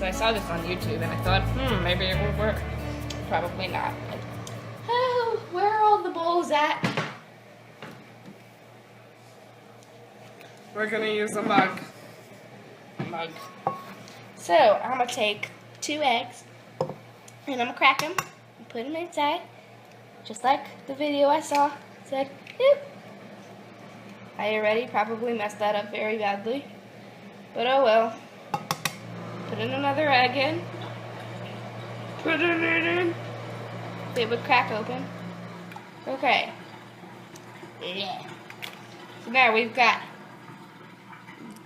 I saw this on YouTube and I thought, maybe it will work. Probably not. Oh, where are all the bowls at? We're gonna use a mug. So, I'm gonna take 2 eggs and I'm gonna crack them and put them inside. Just like the video I saw said, boop. I already probably messed that up very badly. But oh well. Put in another egg in. Put it in. It would crack open. Okay. Yeah. So now we've got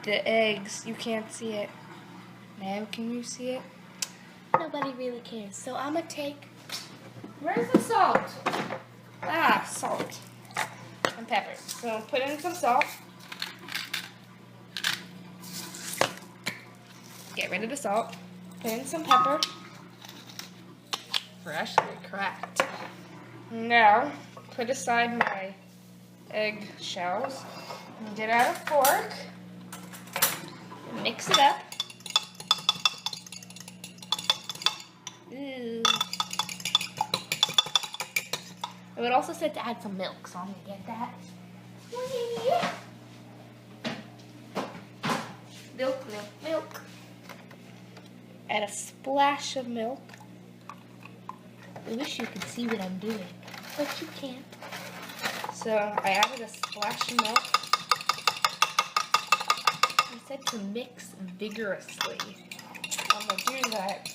the eggs. You can't see it. Now can you see it? Nobody really cares. So I'm gonna take. Where's the salt? Ah, salt and pepper. So put in some salt. Get rid of the salt. Put in some pepper. Freshly cracked. Now, put aside my egg shells. Get out a fork. Mix it up. Ooh. It would also said to add some milk, so I'm gonna get that. Milk, milk, milk. Add a splash of milk. I wish you could see what I'm doing, but you can't. So I added a splash of milk. I said to mix vigorously. I'm gonna do that.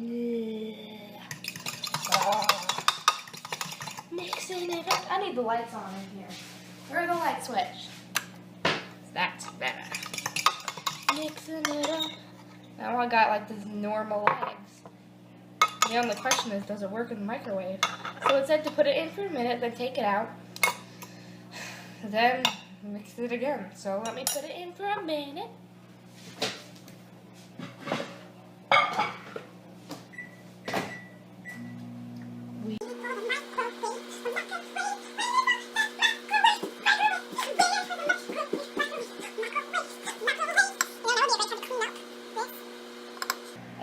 Yeah. Mixing it up. I need the lights on in here. Where are the light switch? That's better. Mixing it up. Now I got like these normal eggs. The only question is, does it work in the microwave? So it said to put it in for a minute, then take it out, then mix it again. So let me put it in for a minute.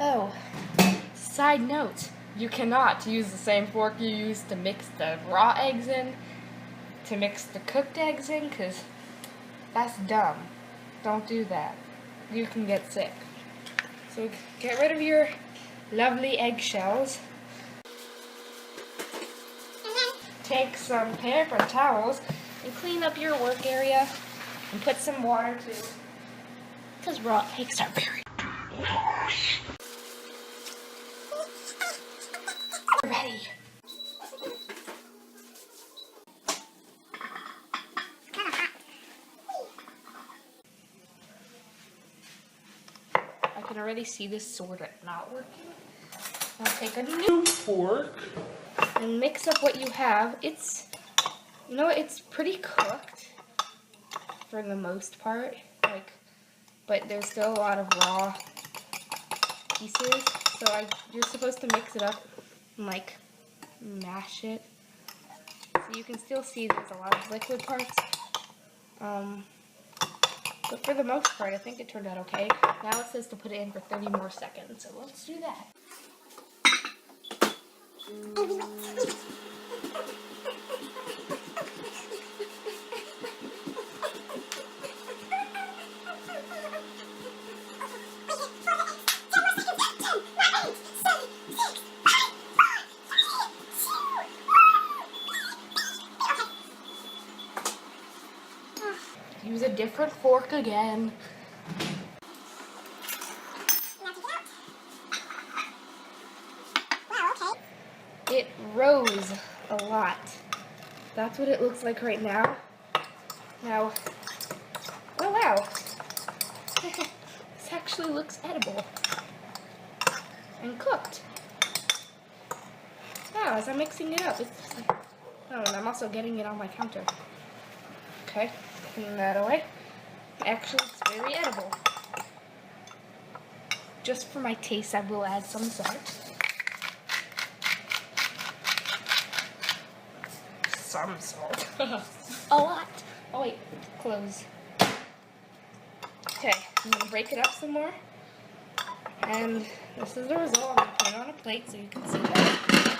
Oh, side note, you cannot use the same fork you used to mix the raw eggs in, to mix the cooked eggs in, because that's dumb. Don't do that. You can get sick. So get rid of your lovely eggshells. Take some paper towels and clean up your work area and put some water too, because raw eggs are very ready. I can already see this sort of not working. I'll take a new fork and mix up what you have. It's, you know, it's pretty cooked for the most part, like, but there's still a lot of raw pieces. So you're supposed to mix it up and like mash it. So you can still see there's a lot of liquid parts. But for the most part, I think it turned out okay. Now it says to put it in for 30 more seconds, so let's do that. Use a different fork again. It rose a lot. That's what it looks like right now. Now, oh wow. This actually looks edible and cooked. Wow, as I'm mixing it up, it's just like, oh, and I'm also getting it on my counter. Okay, clean that away. Actually, it's very edible. Just for my taste, I will add some salt. Some salt. A lot. Oh wait, close. Okay, I'm gonna break it up some more. And this is the result. I'm gonna put it on a plate so you can see that.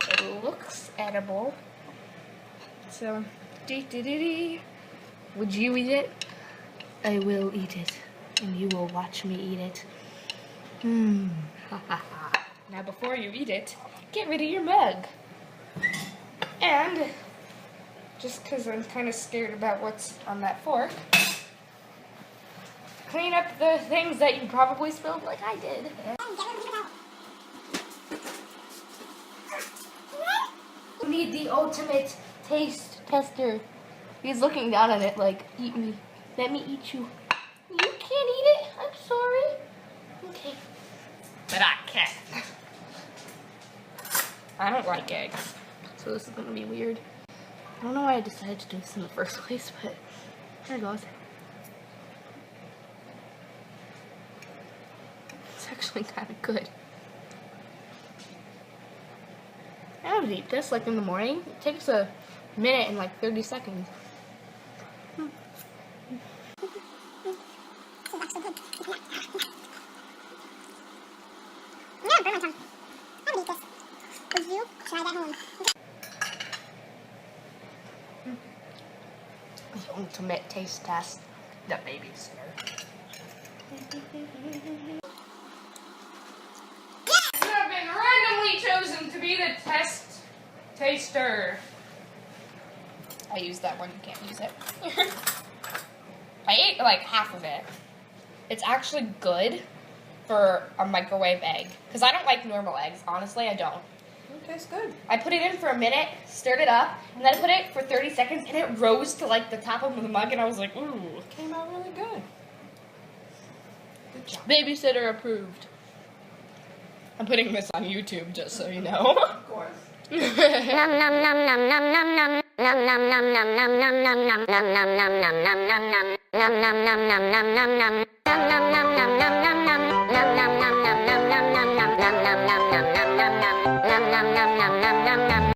It looks edible. So, would you eat it? I will eat it, and you will watch me eat it. Now, before you eat it, get rid of your mug. And just because I'm kind of scared about what's on that fork, clean up the things that you probably spilled, like I did. You need the ultimate taste tester. He's looking down at it like, eat me. Let me eat you. You can't eat it? I'm sorry. Okay. But I can. I don't like eggs, so this is gonna be weird. I don't know why I decided to do this in the first place, but here it goes. It's actually kind of good. I would eat this like in the morning. It takes a minute and like 30 seconds. Would you try that home? The ultimate taste test. The babysitter. You have been randomly chosen to be the test taster. I used that one, you can't use it. I ate like half of it. It's actually good for a microwave egg. Because I don't like normal eggs, honestly, I don't. It tastes good. I put it in for a minute, stirred it up, and then I put it for 30 seconds, and it rose to like the top of the mug, and I was like, ooh. It came out really good. Good job. Babysitter approved. I'm putting this on YouTube, just so you know. Of course.